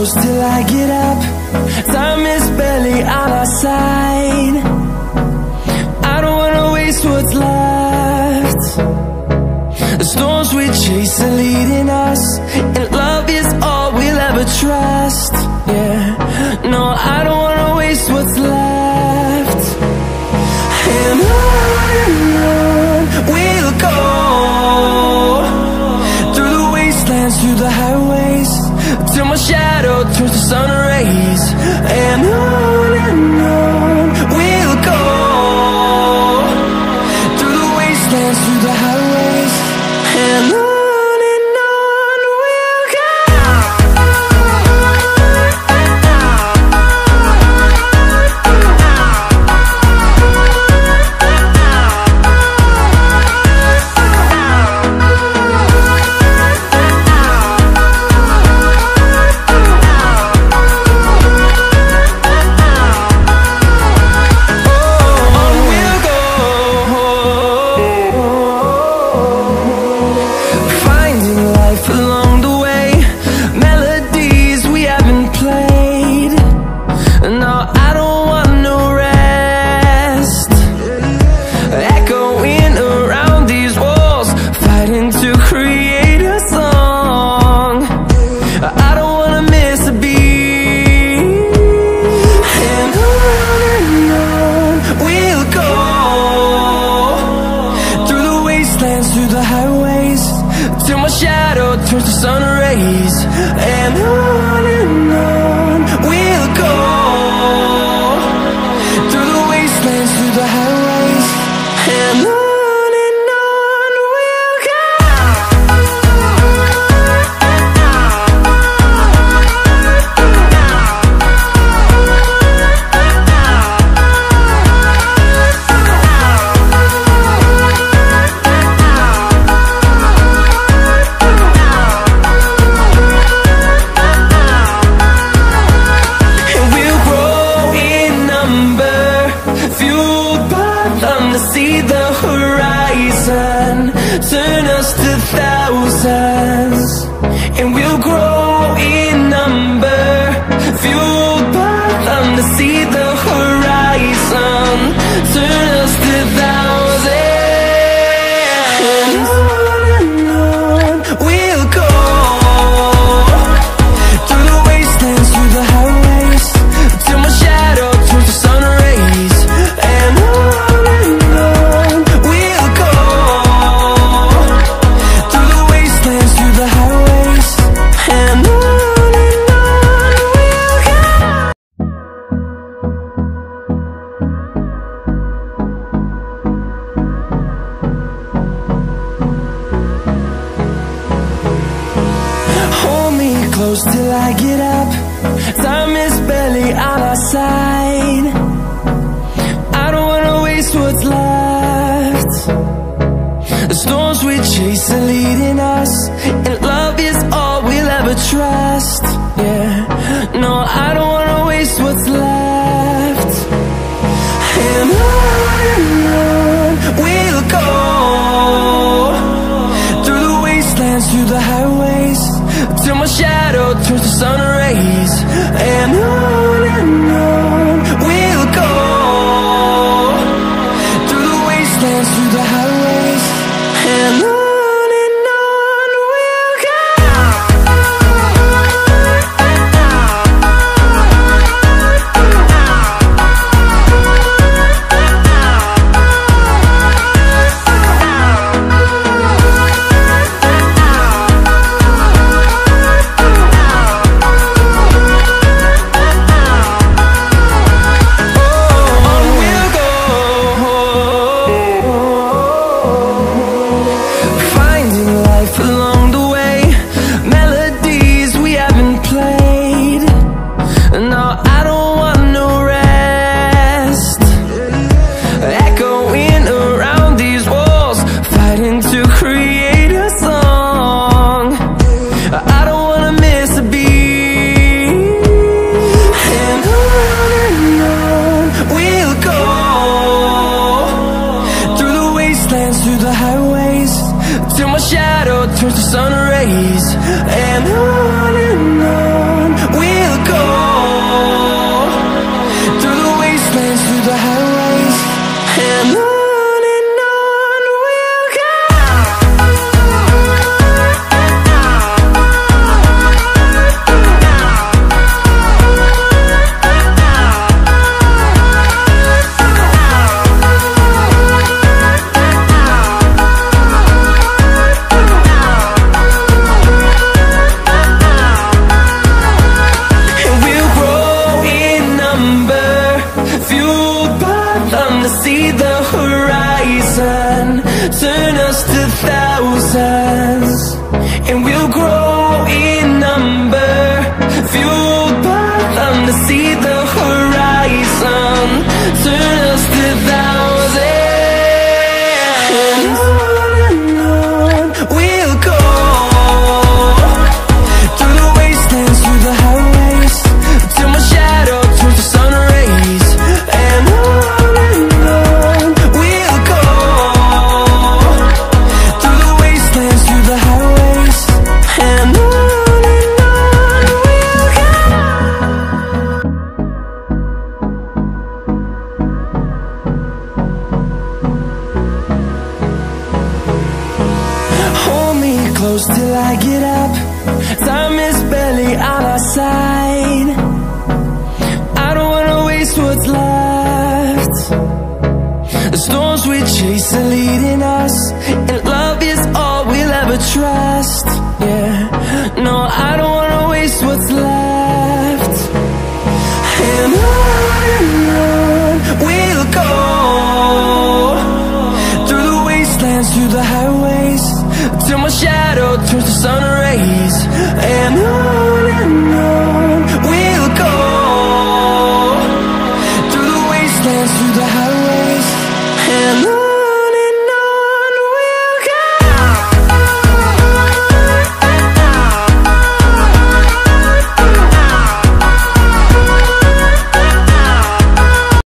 close till I get up. Time is barely on our side. I don't wanna waste what's left. The storms we chase are leading us, and love is all we'll ever trust. Yeah, no, I don't wanna waste what's left. And on we'll go, through the wastelands, through the highways, till my shadow turns to sun rays. And on we'll go, through the wastelands, through the highways, and on we'll go. Through the highways, till my shadow turns to sun rays. And on we'll go, through the wastelands, through the highways, and on we'll go. See the horizon, turn us to thousands, and we'll grow in number, fueled by them. To see the horizon, turn us to thousands, and on we'll go, through the wastelands, through the highways, till my shadow turns to sun rays. And close till I get up. Time is barely on our side. I don't wanna waste what's left. The storms we chase are leading us, and love is all we'll ever trust. Yeah, no, I don't wanna waste what's left. And on we'll go, through the wastelands, through the highways, till my shadow turns to sun rays. And on close till I get up. Time is barely on our side. I don't wanna waste what's left. The storms we chase are leading us, and love is all we'll ever trust. Yeah, no, I don't wanna waste what's left. And on we'll go, through the wastelands, through the highways, till my shadow